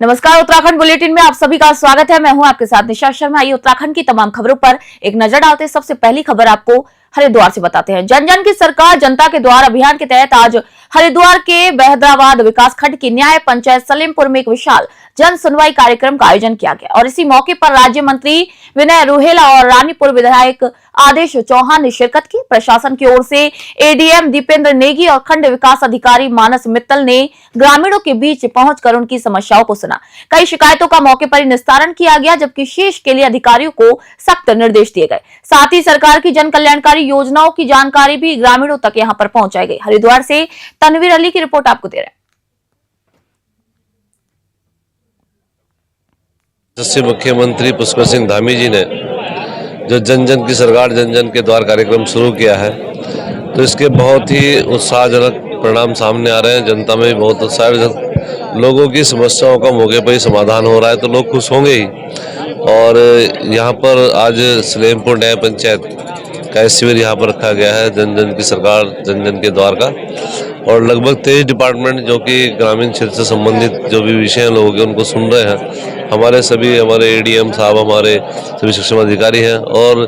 नमस्कार, उत्तराखंड बुलेटिन में आप सभी का स्वागत है। मैं हूं आपके साथ निशा शर्मा। आइए उत्तराखंड की तमाम खबरों पर एक नजर डालते हैं। सबसे पहली खबर आपको हरिद्वार से बताते हैं। जन जन की सरकार जनता के द्वार अभियान के तहत आज हरिद्वार के बहद्राबाद विकासखंड की न्याय पंचायत सलेमपुर में एक विशाल जन सुनवाई कार्यक्रम का आयोजन किया गया और इसी मौके पर राज्य मंत्री विनय रोहेला और रानीपुर विधायक आदेश चौहान ने शिरकत की। प्रशासन की ओर से एडीएम दीपेंद्र नेगी और खंड विकास अधिकारी मानस मित्तल ने ग्रामीणों के बीच पहुंचकर उनकी समस्याओं को सुना। कई शिकायतों का मौके पर ही निस्तारण किया गया, जबकि शेष के लिए अधिकारियों को सख्त निर्देश दिए गए। साथ ही सरकार की जन कल्याणकारी योजनाओं की जानकारी भी ग्रामीणों तक यहां पर पहुंचाई गई। हरिद्वार से तनवीर अली की रिपोर्ट आपको दे रहे हैं। मुख्यमंत्री पुष्कर सिंह धामी जी ने जो जन जन की सरकार जन जन के द्वार कार्यक्रम शुरू किया है, तो इसके बहुत ही उत्साहजनक परिणाम सामने आ रहे हैं। जनता में भी बहुत उत्साह है। लोगों की समस्याओं का मौके पर ही समाधान हो रहा है, तो लोग खुश होंगे ही। और यहाँ पर आज सलेमपुर न्याय पंचायत का शिविर यहाँ पर रखा गया है, जन जन की सरकार जन जन के द्वार का। और लगभग 23 डिपार्टमेंट जो कि ग्रामीण क्षेत्र से संबंधित जो भी विषय हैं लोगों के, उनको सुन रहे हैं। हमारे एडीएम साहब, हमारे सभी शिक्षा अधिकारी हैं। और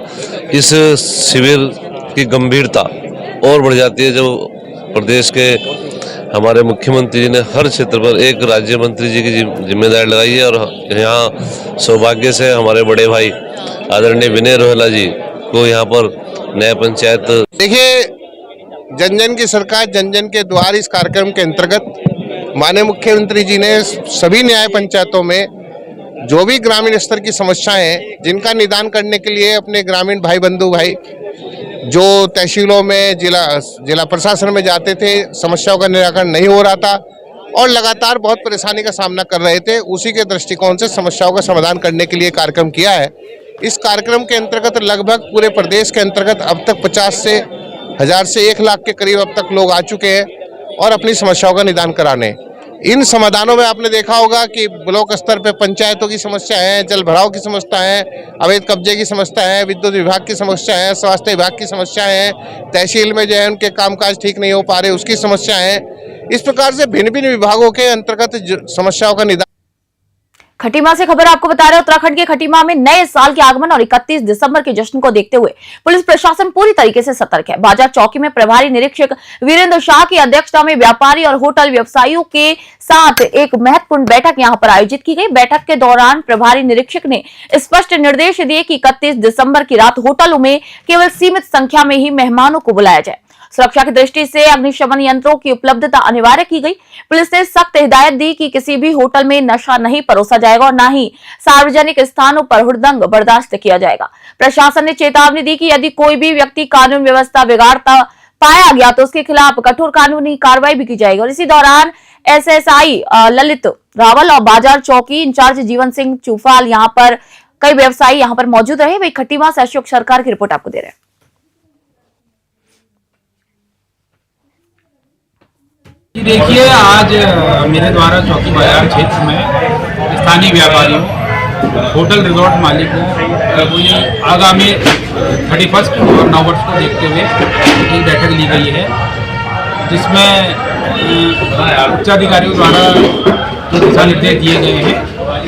इस शिविर की गंभीरता और बढ़ जाती है जब प्रदेश के हमारे मुख्यमंत्री जी ने हर क्षेत्र पर एक राज्य मंत्री जी की जिम्मेदारी लगाई है। और यहाँ सौभाग्य से हमारे बड़े भाई आदरणीय विनय रोहेला जी को यहाँ पर न्याय पंचायत। देखिए, जन जन की सरकार जन जन के द्वार इस कार्यक्रम के अंतर्गत माननीय मुख्यमंत्री जी ने सभी न्याय पंचायतों में जो भी ग्रामीण स्तर की समस्याएं हैं, जिनका निदान करने के लिए अपने ग्रामीण भाई बंधु भाई जो तहसीलों में जिला प्रशासन में जाते थे, समस्याओं का निराकरण नहीं हो रहा था और लगातार बहुत परेशानी का सामना कर रहे थे, उसी के दृष्टिकोण से समस्याओं का समाधान करने के लिए कार्यक्रम किया है। इस कार्यक्रम के अंतर्गत लगभग पूरे प्रदेश के अंतर्गत अब तक 50,000 से 1 लाख के करीब अब तक लोग आ चुके हैं और अपनी समस्याओं का निदान कराने। इन समाधानों में आपने देखा होगा कि ब्लॉक स्तर पे पंचायतों की समस्या है, जल भराव की समस्या है, अवैध कब्जे की समस्या है, विद्युत विभाग की समस्या है, स्वास्थ्य विभाग की समस्या है, तहसील में जो है उनके कामकाज ठीक नहीं हो पा रहे उसकी समस्या है। इस प्रकार से भिन्न भिन्न विभागों के अंतर्गत समस्याओं का निदान। खटीमा से खबर आपको बता रहे हैं। उत्तराखंड के खटीमा में नए साल के आगमन और 31 दिसंबर के जश्न को देखते हुए पुलिस प्रशासन पूरी तरीके से सतर्क है। बाजार चौकी में प्रभारी निरीक्षक वीरेंद्र शाह की अध्यक्षता में व्यापारी और होटल व्यवसायियों के साथ एक महत्वपूर्ण बैठक यहां पर आयोजित की गई। बैठक के दौरान प्रभारी निरीक्षक ने स्पष्ट निर्देश दिए कि 31 दिसंबर की रात होटलों में केवल सीमित संख्या में ही मेहमानों को बुलाया जाए। सुरक्षा की दृष्टि से अग्निशमन यंत्रों की उपलब्धता अनिवार्य की गई। पुलिस ने सख्त हिदायत दी कि किसी भी होटल में नशा नहीं परोसा जाएगा और न ही सार्वजनिक स्थानों पर हुड़दंग बर्दाश्त किया जाएगा। प्रशासन ने चेतावनी दी कि यदि कोई भी व्यक्ति कानून व्यवस्था बिगाड़ता पाया गया तो उसके खिलाफ कठोर कानूनी कार्रवाई भी की जाएगी। और इसी दौरान एसएसआई ललित रावल और बाजार चौकी इंचार्ज जीवन सिंह चूफाल यहाँ पर कई व्यवसायी यहाँ पर मौजूद रहे। वही खटीमा से अशोक सरकार की रिपोर्ट आपको दे रहे हैं। देखिए, आज मेरे द्वारा चौकी बाजार क्षेत्र में स्थानीय व्यापारियों, होटल रिजॉर्ट मालिकों को आगामी 31 और नववर्ष को देखते हुए एक बैठक ली गई है, जिसमें उच्चाधिकारियों द्वारा जो दिशा निर्देश दिए गए हैं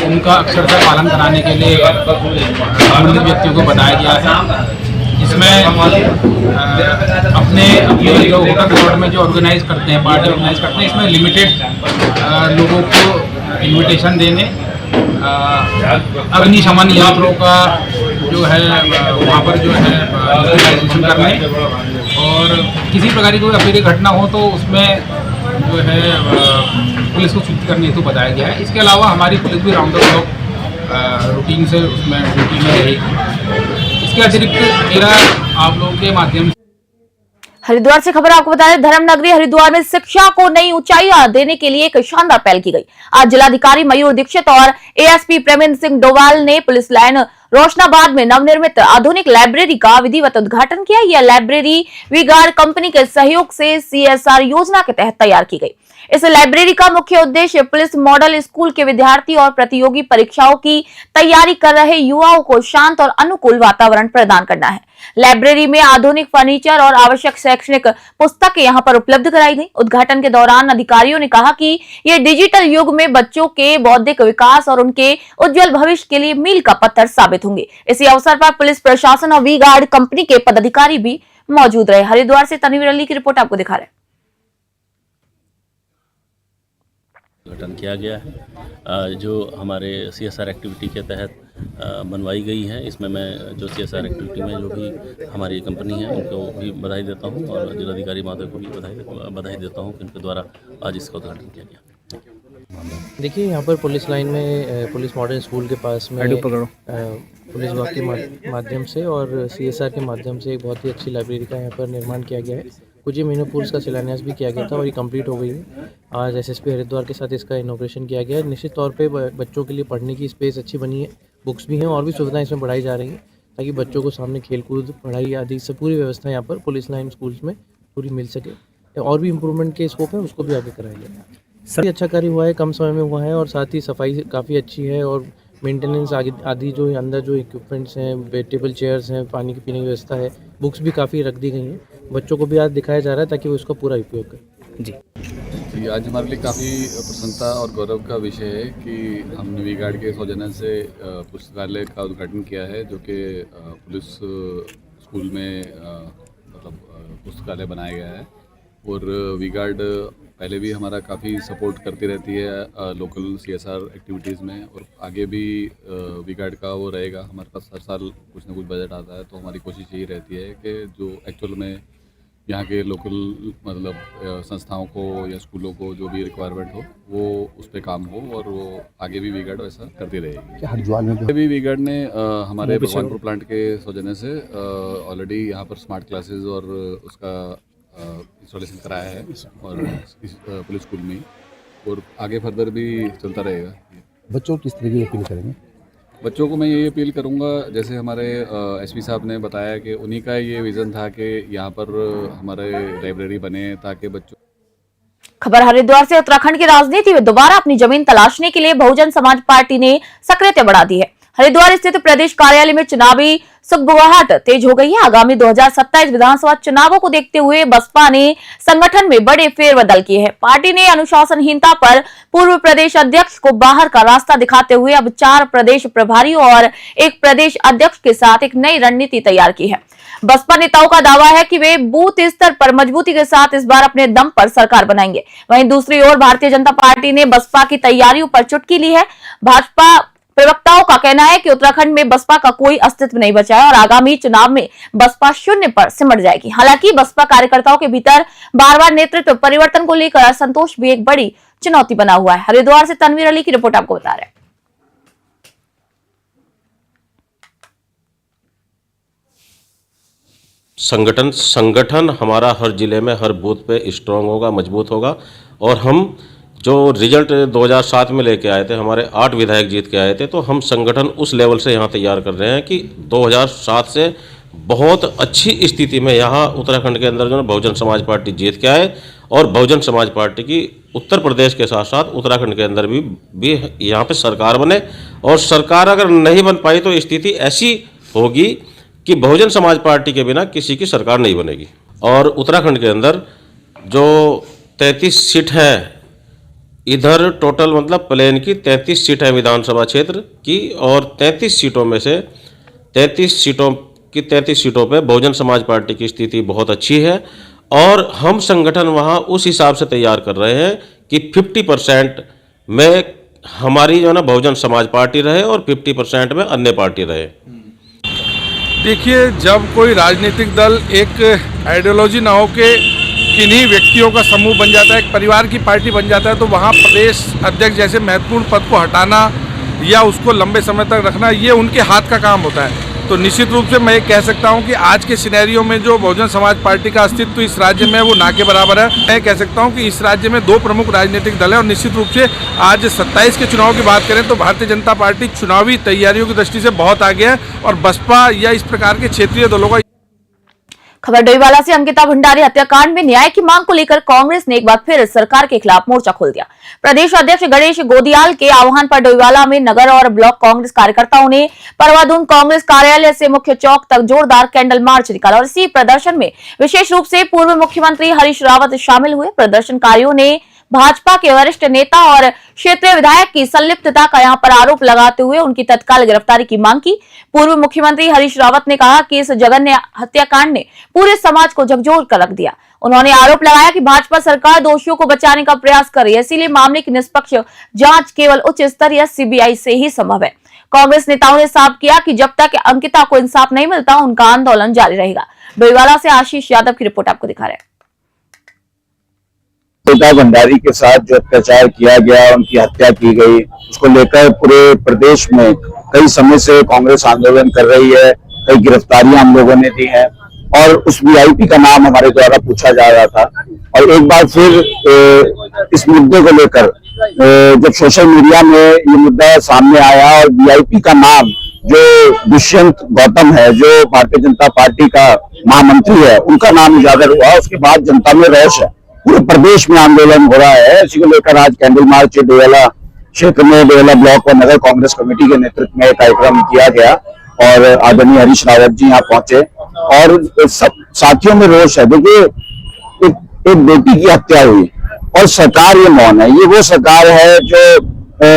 उनका अक्षरशः पालन कराने के लिए संबंधित व्यक्तियों को बताया गया है। जिसमें अपने जो होटल रिजॉर्ट में जो ऑर्गेनाइज करते हैं, पार्टी ऑर्गेनाइज करते हैं, इसमें लिमिटेड लोगों को इनविटेशन देने, अग्निशमन यंत्रों का जो है वहाँ पर जो है यूटिलाइजेशन करने और किसी प्रकार की कोई अप्रिय घटना हो तो उसमें जो है पुलिस को सूचित करने हेतु बताया गया है। इसके अलावा हमारी पुलिस भी राउंड द क्लॉक रूटीन से उसमें ड्यूटी में रहेगी। इसके अतिरिक्त मेरा आप लोगों के माध्यम से हरिद्वार से खबर आपको बता दें। धर्म नगरी हरिद्वार में शिक्षा को नई ऊंचाइयां देने के लिए एक शानदार पहल की गई। आज जिलाधिकारी मयूर दीक्षित और एएसपी प्रेमेंद्र सिंह डोवाल ने पुलिस लाइन रोशनाबाद में नवनिर्मित आधुनिक लाइब्रेरी का विधिवत उद्घाटन किया। यह लाइब्रेरी वीगार्ड कंपनी के सहयोग से सीएसआर योजना के तहत तैयार की गई। इस लाइब्रेरी का मुख्य उद्देश्य पुलिस मॉडल स्कूल के विद्यार्थी और प्रतियोगी परीक्षाओं की तैयारी कर रहे युवाओं को शांत और अनुकूल वातावरण प्रदान करना है। लाइब्रेरी में आधुनिक फर्नीचर और आवश्यक शैक्षणिक पुस्तकें यहां पर उपलब्ध कराई गई। उद्घाटन के दौरान अधिकारियों ने कहा कि ये डिजिटल युग में बच्चों के बौद्धिक विकास और उनके उज्जवल भविष्य के लिए मील का पत्थर साबित होंगे। इसी अवसर पर पुलिस प्रशासन और वी गार्ड कंपनी के पदाधिकारी भी मौजूद रहे। हरिद्वार से तनवीर अली की रिपोर्ट आपको दिखा रहे हैं। गठन किया गया है जो हमारे CSR एक्टिविटी के तहत बनवाई गई है। इसमें मैं जो CSR एक्टिविटी में जो भी हमारी कंपनी है उनको भी बधाई देता हूं और जिलाधिकारी महोदय को भी बधाई देता हूं कि उनके द्वारा आज इसका उद्घाटन किया गया। देखिए, यहाँ पर पुलिस लाइन में पुलिस मॉडर्न स्कूल के पास में पुलिस विभाग के माध्यम से और CSR के माध्यम से एक बहुत ही अच्छी लाइब्रेरी का यहाँ पर निर्माण किया गया है। कुछ ही महीनों पूर्व इसका शिलान्यास भी किया गया था और ये कंप्लीट हो गई है। आज SSP हरिद्वार के साथ इसका इनॉग्रेशन किया गया है। निश्चित तौर पे बच्चों के लिए पढ़ने की स्पेस अच्छी बनी है, बुक्स भी हैं और भी सुविधाएं इसमें बढ़ाई जा रही हैं ताकि बच्चों को सामने खेलकूद, पढ़ाई आदि सब पूरी व्यवस्था यहाँ पर पुलिस लाइन स्कूल्स में पूरी मिल सके। और भी इम्प्रूवमेंट के स्कोप है, उसको भी आगे कराया जाए। सर अच्छा कार्य हुआ है, कम समय में हुआ है और साथ ही सफाई काफ़ी अच्छी है और मेंटेनेंस आदि जो अंदर जो इक्विपमेंट्स हैं, टेबल चेयर्स हैं, पानी की पीने की व्यवस्था है, बुक्स भी काफ़ी रख दी गई हैं। बच्चों को भी आज दिखाया जा रहा है ताकि वो इसका पूरा उपयोग करें। जी, आज हमारे लिए काफ़ी प्रसन्नता और गौरव का विषय है कि हमने वी गार्ड के सौजन्य से पुस्तकालय का उद्घाटन किया है जो कि पुलिस स्कूल में मतलब पुस्तकालय बनाया गया है। और वी गार्ड पहले भी हमारा काफ़ी सपोर्ट करती रहती है लोकल CSR एक्टिविटीज़ में और आगे भी वी गार्ड का वो रहेगा। हमारे पास हर साल कुछ ना कुछ बजट आता है तो हमारी कोशिश यही रहती है कि जो एक्चुअल में यहाँ के लोकल मतलब संस्थाओं को या स्कूलों को जो भी रिक्वायरमेंट हो वो उस पर काम हो और वो आगे भी वी गार्ड वैसा करती रहेगी। हरिद्वार में भी वी गार्ड ने हमारे भगवानपुर प्लांट के सौजन्य से ऑलरेडी यहाँ पर स्मार्ट क्लासेस और उसका इंस्टॉलेशन कराया है और इस पुलिस स्कूल में और आगे फर्दर भी चलता रहेगा। बच्चों को किस तरह की अपील करेंगे? बच्चों को मैं ये अपील करूँगा, जैसे हमारे SP साहब ने बताया कि उन्हीं का ये विज़न था कि यहाँ पर हमारे लाइब्रेरी बने ताकि बच्चों। खबर हरिद्वार से। उत्तराखंड की राजनीति में दोबारा अपनी जमीन तलाशने के लिए बहुजन समाज पार्टी ने सक्रियता बढ़ा दी है। हरिद्वार स्थित प्रदेश कार्यालय में चुनावी सुगबुगाहट तेज हो गई है। आगामी 2027 विधानसभा चुनावों को देखते हुए बसपा ने संगठन में बड़े फेरबदल किए हैं। पार्टी ने अनुशासनहीनता पर पूर्व प्रदेश अध्यक्ष को बाहर का रास्ता दिखाते हुए अब 4 प्रदेश प्रभारियों और एक प्रदेश अध्यक्ष के साथ एक नई रणनीति तैयार की है। बसपा नेताओं का दावा है कि वे बूथ स्तर पर मजबूती के साथ इस बार अपने दम पर सरकार बनाएंगे। वहीं दूसरी ओर भारतीय जनता पार्टी ने बसपा की तैयारियों पर चुटकी ली है। भाजपा प्रवक्ताओं का कहना है कि उत्तराखंड में बसपा का कोई अस्तित्व नहीं बचा है और आगामी चुनाव में बसपा शून्य पर सिमट जाएगी। हालांकि बसपा कार्यकर्ताओं के भीतर बार-बार नेतृत्व परिवर्तन को लेकर असंतोष भी एक बड़ी चुनौती बना हुआ है। हरिद्वार से तनवीर अली की रिपोर्ट आपको बता रहे हैं। संगठन हमारा हर जिले में हर बूथ पे स्ट्रांग होगा, मजबूत होगा और हम जो रिजल्ट 2007 में लेके आए थे, हमारे 8 विधायक जीत के आए थे, तो हम संगठन उस लेवल से यहाँ तैयार कर रहे हैं कि 2007 से बहुत अच्छी स्थिति में यहाँ उत्तराखंड के अंदर जो है बहुजन समाज पार्टी जीत के आए और बहुजन समाज पार्टी की उत्तर प्रदेश के साथ साथ उत्तराखंड के अंदर भी यहाँ पे सरकार बने। और सरकार अगर नहीं बन पाई तो स्थिति ऐसी होगी कि बहुजन समाज पार्टी के बिना किसी की सरकार नहीं बनेगी। और उत्तराखंड के अंदर जो 33 सीट है, इधर टोटल मतलब प्लेन की 33 सीट है विधानसभा क्षेत्र की और 33 सीटों में से 33 सीटों पे बहुजन समाज पार्टी की स्थिति बहुत अच्छी है और हम संगठन वहाँ उस हिसाब से तैयार कर रहे हैं कि 50% में हमारी जो ना बहुजन समाज पार्टी रहे और 50% में अन्य पार्टी रहे। देखिए, जब कोई राजनीतिक दल एक आइडियोलॉजी ना हो के किन्हीं व्यक्तियों का समूह बन जाता है, एक परिवार की पार्टी बन जाता है, तो वहाँ प्रदेश अध्यक्ष जैसे महत्वपूर्ण पद को हटाना या उसको लंबे समय तक रखना ये उनके हाथ का काम होता है। तो निश्चित रूप से मैं ये कह सकता हूँ कि आज के सिनेरियो में जो बहुजन समाज पार्टी का अस्तित्व इस राज्य में वो ना के बराबर है। मैं कह सकता हूँ कि इस राज्य में 2 प्रमुख राजनीतिक दल हैं और निश्चित रूप से आज 27 के चुनाव की बात करें तो भारतीय जनता पार्टी चुनावी तैयारियों की दृष्टि से बहुत आगे है और बसपा या इस प्रकार के क्षेत्रीय दलों का खबर डोईवाला से अंकिता भंडारी हत्याकांड में न्याय की मांग को लेकर कांग्रेस ने एक बार फिर सरकार के खिलाफ मोर्चा खोल दिया। प्रदेश अध्यक्ष गणेश गोदियाल के आह्वान पर डोईवाला में नगर और ब्लॉक कांग्रेस कार्यकर्ताओं ने परवादून कांग्रेस कार्यालय से मुख्य चौक तक जोरदार कैंडल मार्च निकाला और इसी प्रदर्शन में विशेष रूप से पूर्व मुख्यमंत्री हरीश रावत शामिल हुए। प्रदर्शनकारियों ने भाजपा के वरिष्ठ नेता और क्षेत्रीय विधायक की संलिप्तता का यहां पर आरोप लगाते हुए उनकी तत्काल गिरफ्तारी की मांग की। पूर्व मुख्यमंत्री हरीश रावत ने कहा कि इस जघन्य हत्याकांड ने पूरे समाज को झकझोर कर रख दिया। उन्होंने आरोप लगाया कि भाजपा सरकार दोषियों को बचाने का प्रयास कर रही है, इसीलिए मामले की निष्पक्ष जांच केवल उच्च स्तरीय सीबीआई से ही संभव है। कांग्रेस नेताओं ने साफ किया कि जब तक अंकिता को इंसाफ नहीं मिलता उनका आंदोलन जारी रहेगा। डोईवाला से आशीष यादव की रिपोर्ट आपको दिखा रहे हैं। अंकिता भंडारी के साथ जो अत्याचार किया गया, उनकी हत्या की गई, उसको लेकर पूरे प्रदेश में कई समय से कांग्रेस आंदोलन कर रही है। कई गिरफ्तारियां हम लोगों ने दी हैं और उस वीआईपी का नाम हमारे द्वारा पूछा जा रहा था। और एक बार फिर इस मुद्दे को लेकर जब सोशल मीडिया में ये मुद्दा सामने आया और वीआईपी का नाम जो दुष्यंत गौतम है, जो भारतीय जनता पार्टी का महामंत्री है, उनका नाम उजागर हुआ, उसके बाद जनता में रोष है। पूरे प्रदेश में आंदोलन हो रहा है। इसी को लेकर आज कैंडल मार्च डोईवाला क्षेत्र में डोईवाला ब्लॉक और नगर कांग्रेस कमेटी के नेतृत्व में कार्यक्रम किया गया और आदरणीय हरीश रावत जी यहाँ पहुंचे और सब साथियों में रोष है। देखिए, एक बेटी की हत्या हुई और सरकार ये मौन है। ये वो सरकार है जो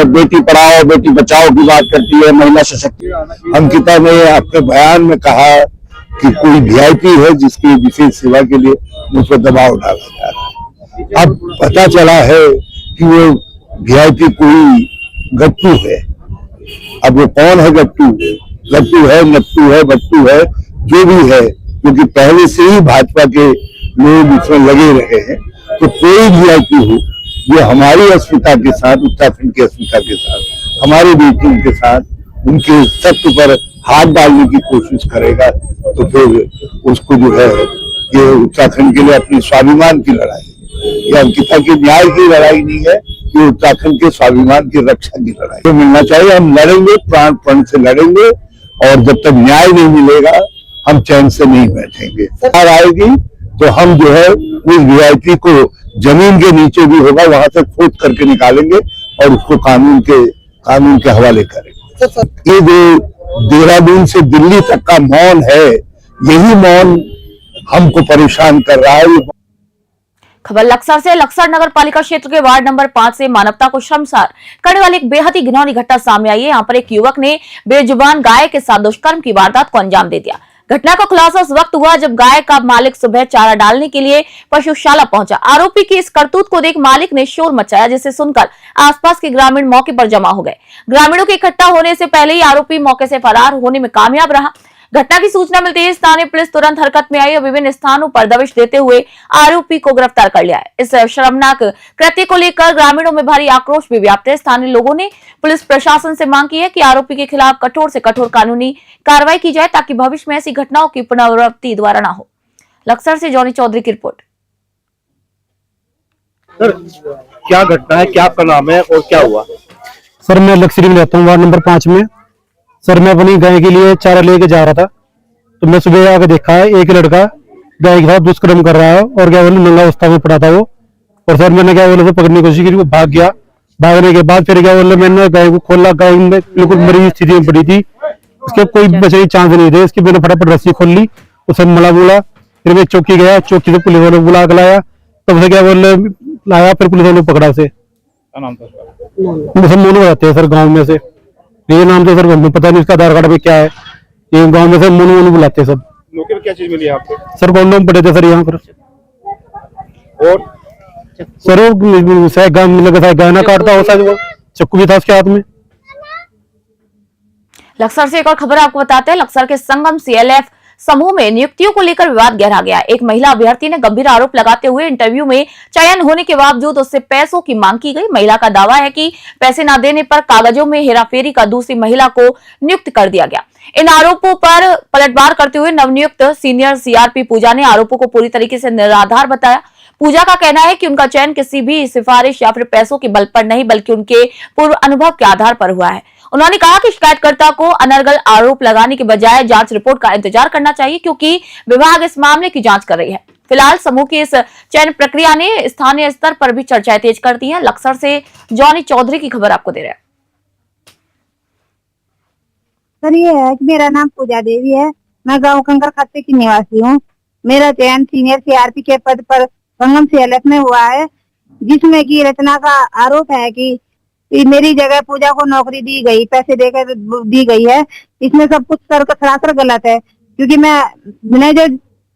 बेटी पढ़ाओ बेटी बचाओ की बात करती है, महिला सशक्तिकरण। अंकिता ने अपने बयान में कहा कि कोई वीआईपी है जिसकी विशेष सेवा के लिए मुझ पर दबाव डाला जा रहा है। अब पता चला है कि वो वीआईपी कोई गट्टू है। अब वो कौन है गट्टू? गट्टू है, नट्टू है, बट्टू है, जो भी है, क्योंकि पहले से ही भाजपा के लोग इसमें लगे रहे हैं। तो कोई वीआईपी हो, ये हमारी अस्मिता के साथ, उत्तराखंड की अस्मिता के साथ, हमारी बेटियों के साथ उनके सत्य पर हाथ डालने की कोशिश करेगा तो फिर उसको जो है, ये उत्तराखंड के लिए अपने स्वाभिमान की लड़ाई, ये अंकिता के न्याय की लड़ाई नहीं है, ये उत्तराखंड के स्वाभिमान की रक्षा की लड़ाई। तो मिलना चाहिए, हम लड़ेंगे, प्राण प्रण से लड़ेंगे और जब तक न्याय नहीं मिलेगा हम चैन से नहीं बैठेंगे। सरकार आएगी तो हम जो है उस वीआईपी को जमीन के नीचे भी होगा वहां से खोद करके निकालेंगे और उसको कानून के हवाले करेंगे। ये जो देहरादून से दिल्ली तक का मौन है, यही मौन हमको परेशान कर रहा है। खबर लक्सर से। लक्सर नगर पालिका क्षेत्र के वार्ड नंबर 5 से मानवता को शर्मसार करने वाली एक बेहद ही घिनौनी घटना सामने आई है। यहाँ पर एक युवक ने बेजुबान गाय के साथ दुष्कर्म की वारदात को अंजाम दे दिया। घटना का खुलासा उस वक्त हुआ जब गाय का मालिक सुबह चारा डालने के लिए पशुशाला पहुंचा। आरोपी की इस करतूत को देख मालिक ने शोर मचाया, जिसे सुनकर आसपास के ग्रामीण मौके पर जमा हो गए। ग्रामीणों के इकट्ठा होने से पहले ही आरोपी मौके से फरार होने में कामयाब रहा। घटना की सूचना मिलते ही स्थानीय पुलिस तुरंत हरकत में आई और विभिन्न स्थानों पर दबिश देते हुए आरोपी को गिरफ्तार कर लिया है। इस शर्मनाक कृत्य को लेकर ग्रामीणों में भारी आक्रोश भी व्याप्त है। स्थानीय लोगों ने पुलिस प्रशासन से मांग की है कि आरोपी के खिलाफ कठोर से कठोर कानूनी कार्रवाई की जाए ताकि भविष्य में ऐसी घटनाओं की पुनरावृत्ति दोबारा न हो। लक्सर से जॉनी चौधरी की रिपोर्ट। सर, क्या घटना है, क्या आपका नाम है और क्या हुआ? सर, मैं लक्सरी में रहता हूँ, वार्ड नंबर 5 में। सर, मैं अपनी गाय के लिए चारा लेके जा रहा था तो मैं सुबह आके देखा है एक लड़का गाय के साथ दुष्कर्म कर रहा है और क्या बोले नंगा अवस्था में पड़ा था वो। और सर मैंने क्या बोले पकड़ने की कोशिश की, वो भाग गया। भागने के बाद फिर क्या बोले मैंने गाय को खोला, गाय बिल्कुल मरी स्थिति में पड़ी थी, उसके कोई बचने की चांस नहीं थे। इसकी मैंने फटाफट रस्सी खोल ली, उसे मला बोला, फिर मैं चौकी गया, चौकी से पुलिस वालों को बुला कर लाया, तब से क्या बोले लाया, फिर पुलिस वालों ने पकड़ा उसे। मोनू रहते हैं सर गाँव में से, ये नाम तो सर हमें पता नहीं उसका आधार कार्ड पे क्या है। ये गांव में सर मोनू बुलाते हैं सब। मौके पर क्या चीज मिली आपको? सर कॉन्डोम पड़े थे सर यहाँ पर। और सर गाना काटता हो, वो चक्कू भी था उसके हाथ में। लक्सर से एक और खबर आपको बताते हैं। लक्सर के संगम सीएलएफ समूह में नियुक्तियों को लेकर विवाद गहरा गया। एक महिला अभ्यर्थी ने गंभीर आरोप लगाते हुए इंटरव्यू में चयन होने के बावजूद उससे पैसों की मांग की गई। महिला का दावा है कि पैसे न देने पर कागजों में हेराफेरी का दूसरी महिला को नियुक्त कर दिया गया। इन आरोपों पर पलटवार करते हुए नवनियुक्त सीनियर सीआरपी पूजा ने आरोपों को पूरी तरीके से निराधार बताया। पूजा का कहना है कि उनका चयन किसी भी सिफारिश या फिर पैसों के बल पर नहीं बल्कि उनके पूर्व अनुभव के आधार पर हुआ है। उन्होंने कहा कि शिकायतकर्ता को अनर्गल आरोप लगाने के बजाय जांच रिपोर्ट का इंतजार करना चाहिए, क्योंकि विभाग इस मामले की जांच कर रही है। फिलहाल समूह की इस चयन प्रक्रिया ने स्थानीय स्तर पर भी चर्चाएं तेज कर दी है। लक्सर से जॉनी चौधरी की खबर आपको दे रहे हैं। सर, ये है कि मेरा नाम पूजा देवी है। मैं गांव कंकर खत्ते की निवासी हूँ। मेरा चयन सीनियर सीआरपी के पद पर संगम CLF में हुआ है, जिसमें की रचना का आरोप है कि मेरी जगह पूजा को नौकरी दी गई, पैसे देकर दी गई है। इसमें सब कुछ सरासर गलत है, क्योंकि मैंने जो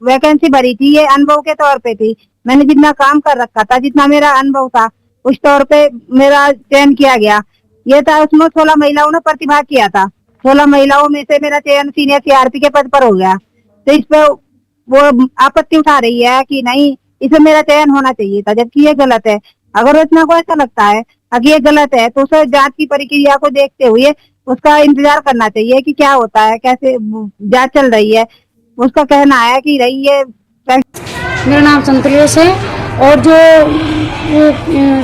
वैकेंसी भरी थी ये अनुभव के तौर पे थी। मैंने जितना काम कर रखा था, जितना मेरा अनुभव था, उस तौर पे मेरा चयन किया गया। ये था, उसमें 16 महिलाओं ने प्रतिभाग किया था। 16 महिलाओं में से मेरा चयन सीनियर सीआरपी के पद पर हो गया। तो इस पे वो आपत्ति उठा रही है कि नहीं, इसमें मेरा चयन होना चाहिए था, जबकि ये गलत है। अगर रचना को ऐसा लगता है कि ये गलत है, तो उसे जांच की प्रक्रिया को देखते हुए उसका इंतजार करना चाहिए कि क्या होता है, कैसे जांच चल रही है। उसका कहना है कि रही है। मेरा नाम संतोष है, और जो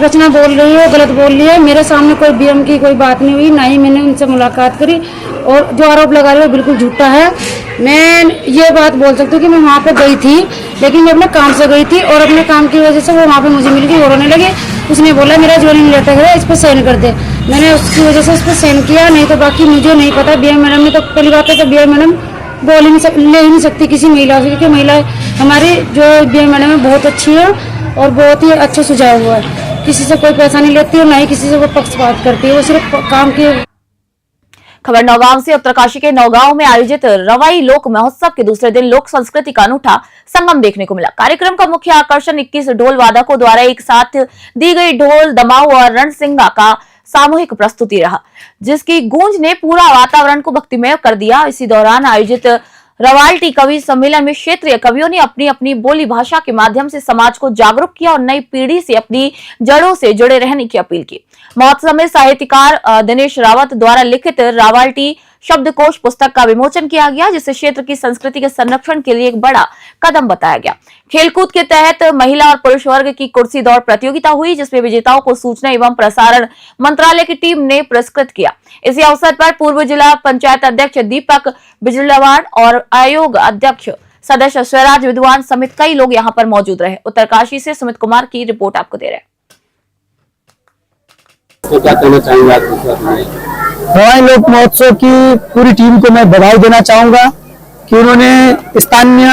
रचना बोल रही है गलत बोल रही है। मेरे सामने कोई BM की कोई बात नहीं हुई, ना ही मैंने उनसे मुलाकात करी, और जो आरोप लगा रही है बिल्कुल झूठा है। मैं ये बात बोल सकती हूँ कि मैं वहाँ पे गई थी, लेकिन मैं अपने काम से गई थी, और अपने काम की वजह से वो वहाँ पे मुझे मिल गई, रोने लगे। उसने बोला मेरा ज्वाइनिंग लेटर है, इस पर साइन कर दे। मैंने उसकी वजह से इस पर साइन किया, नहीं तो बाकी मुझे नहीं पता। BM मैडम ने तो पहली बात है कि BM मैडम बोल ही नहीं सकती किसी महिला से, क्योंकि महिला हमारी जो BM मैडम है बहुत अच्छी है और बहुत ही अच्छा सुझाव हुआ है। किसी से कोई पैसा नहीं लेती और ना ही किसी से वो पक्षपात करती है, वो सिर्फ काम की। खबर नौगांव से। उत्तरकाशी के नौगांव में आयोजित रवाई लोक महोत्सव के दूसरे दिन लोक संस्कृति का अनूठा संगम देखने को मिला। कार्यक्रम का मुख्य आकर्षण 21 ढोल वादकों द्वारा एक साथ दी गई ढोल, दमाऊ और रणसिंगा का सामूहिक प्रस्तुति रहा, जिसकी गूंज ने पूरा वातावरण को भक्तिमय कर दिया। इसी दौरान आयोजित रवाल्टी कवि सम्मेलन में क्षेत्रीय कवियों ने अपनी अपनी बोली भाषा के माध्यम से समाज को जागरूक किया और नई पीढ़ी से अपनी जड़ों से जुड़े रहने की अपील की। महोत्सव में साहित्यकार दिनेश रावत द्वारा लिखित रावाल्टी शब्दकोश पुस्तक का विमोचन किया गया, जिसे क्षेत्र की संस्कृति के संरक्षण के लिए एक बड़ा कदम बताया गया। खेलकूद के तहत महिला और पुरुष वर्ग की कुर्सी दौड़ प्रतियोगिता हुई, जिसमें विजेताओं को सूचना एवं प्रसारण मंत्रालय की टीम ने पुरस्कृत किया। इसी अवसर पर पूर्व जिला पंचायत अध्यक्ष दीपक बिजलवाड़ और आयोग अध्यक्ष सदस्य स्वराज विद्वान समेत कई लोग यहाँ पर मौजूद रहे। उत्तरकाशी से सुमित कुमार की रिपोर्ट आपको दे रहे हैं। क्या कहना चाहेंगे आप? रवाई लोक महोत्सव की पूरी टीम को मैं बधाई देना चाहूंगा कि उन्होंने स्थानीय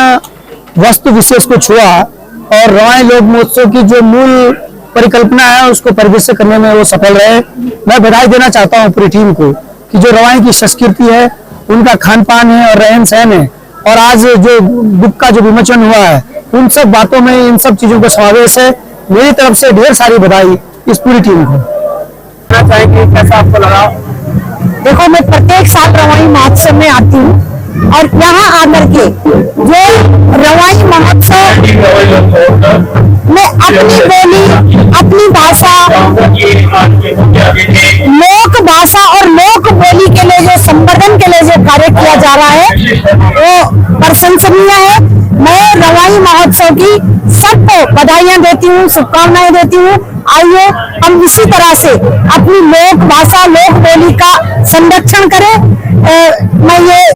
वस्तु विशेष को छुआ और रवाई लोक महोत्सव की जो मूल परिकल्पना है उसको परिवेश करने में वो सफल रहे। मैं बधाई देना चाहता हूं पूरी टीम को कि जो रवाई की संस्कृति है, उनका खान पान है और रहन सहन है, और आज जो बुक का जो विमोचन हुआ है, उन सब बातों में इन सब चीजों का समावेश है। मेरी तरफ से ढेर सारी बधाई इस पूरी टीम को। कैसा आपको लगा? देखो, मैं प्रत्येक साल रवाई महोत्सव में आती हूँ और यहाँ आकर के जो रवाई महोत्सव में अपनी बोली, अपनी भाषा, लोक भाषा और लोक बोली के लिए जो संवर्धन के लिए जो कार्य किया जा रहा है वो प्रशंसनीय है। मैं रवाई महोत्सव की सबको बधाइयां देती हूँ, शुभकामनाएं देती हूँ। आइए हम इसी तरह से अपनी लोक भाषा, लोक बोली का संरक्षण करें। मैं ये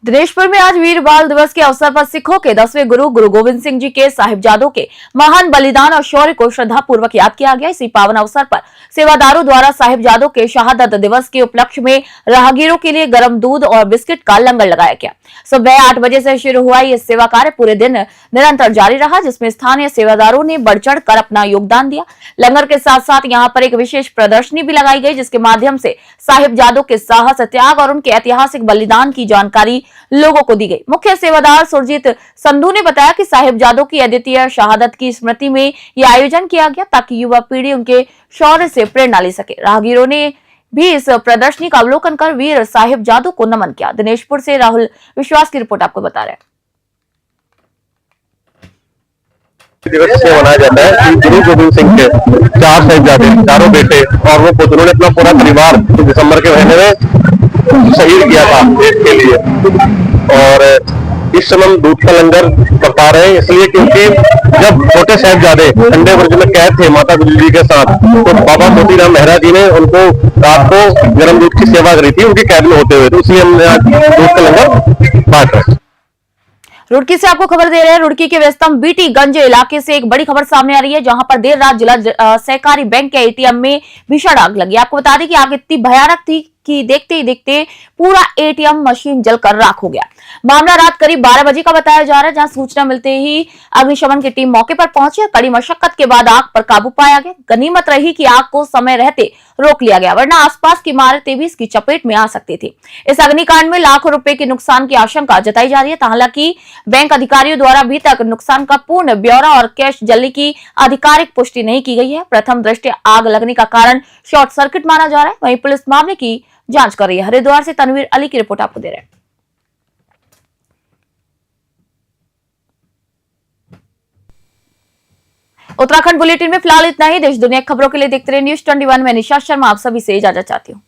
दिनेशपुर में आज वीर बाल दिवस के अवसर पर सिखों के 10वें गुरु गुरु गोविंद सिंह जी के साहिबजादों के महान बलिदान और शौर्य को श्रद्धा पूर्वक याद किया गया। इसी पावन अवसर पर सेवादारों द्वारा साहिबजादों के शहादत दिवस के उपलक्ष्य में राहगीरों के लिए गर्म दूध और बिस्किट का लंगर लगाया गया। सुबह 8 बजे से शुरू हुआ ये सेवा कार्य पूरे दिन निरंतर जारी रहा, जिसमें स्थानीय सेवादारों ने बढ़ चढ़ कर अपना योगदान दिया। लंगर के साथ साथ यहाँ पर एक विशेष प्रदर्शनी भी लगाई गई, जिसके माध्यम से साहिबजादों के साहस, त्याग और उनके ऐतिहासिक बलिदान की जानकारी लोगों को दी गई। मुख्य सेवादार सुरजीत संधू ने बताया कि साहिबजादों की अद्वितीय शहादत की स्मृति में यह आयोजन किया गया ताकि युवा पीढ़ी उनके शौर्य से प्रेरणा ले सके। राहगीरों ने भी इस प्रदर्शनी का अवलोकन कर वीर साहिबजादों को नमन किया। दिनेशपुर से राहुल विश्वास की रिपोर्ट आपको बता रहे हैं। दिवस से मनाया जाता है कि गुरु गोविंद सिंह के 4 साहिबजादे, 4 बेटे और वो पुत्र, उन्होंने अपना पूरा परिवार दिसंबर के महीने में शहीद किया था देश के लिए। और इस समय हम दूध का लंगर बरता रहे हैं, इसलिए क्योंकि जब छोटे साहिबजादे ठंडे ब्रज में कैद थे माता गुजरी जी के साथ, तो बाबा मोतीराम मेहरा जी ने उनको रात को गर्म दूध की सेवा करी थी उनकी कैद में होते हुए, तो इसलिए हमने आज दूध का लंगर बांट रहे हैं। रुड़की से आपको खबर दे रहे हैं। रुड़की के व्यस्तम बीटीगंज इलाके से एक बड़ी खबर सामने आ रही है, जहां पर देर रात जिला सहकारी बैंक के एटीएम में भीषण आग लगी। आपको बता दें कि आग इतनी भयानक थी कि देखते ही देखते पूरा एटीएम मशीन जलकर राख हो गया। मामला रात करीब 12 बजे का बताया जा रहा है, जहां सूचना मिलते ही अग्निशमन की टीम मौके पर पहुंची और कड़ी मशक्कत के बाद आग पर काबू पाया गया। गनीमत रही कि आग को समय रहते रोक लिया गया, वरना आसपास की इमारतें भी इसकी चपेट में आ सकती थी। इस अग्निकांड में लाखों रुपए के नुकसान की आशंका जताई जा रही है। हालांकि बैंक अधिकारियों द्वारा अभी तक नुकसान का पूर्ण ब्यौरा और कैश जलने की आधिकारिक पुष्टि नहीं की गई है। प्रथम दृष्टया आग लगने का कारण शॉर्ट सर्किट माना जा रहा है। वहीं पुलिस मामले की जांच कर रही है। हरिद्वार से तनवीर अली की रिपोर्ट आपको दे रहे हैं। उत्तराखंड बुलेटिन में फिलहाल इतना ही। देश दुनिया की खबरों के लिए देखते रहिए न्यूज़ 21। मैं निशा शर्मा आप सभी से इजाजत चाहती हूँ।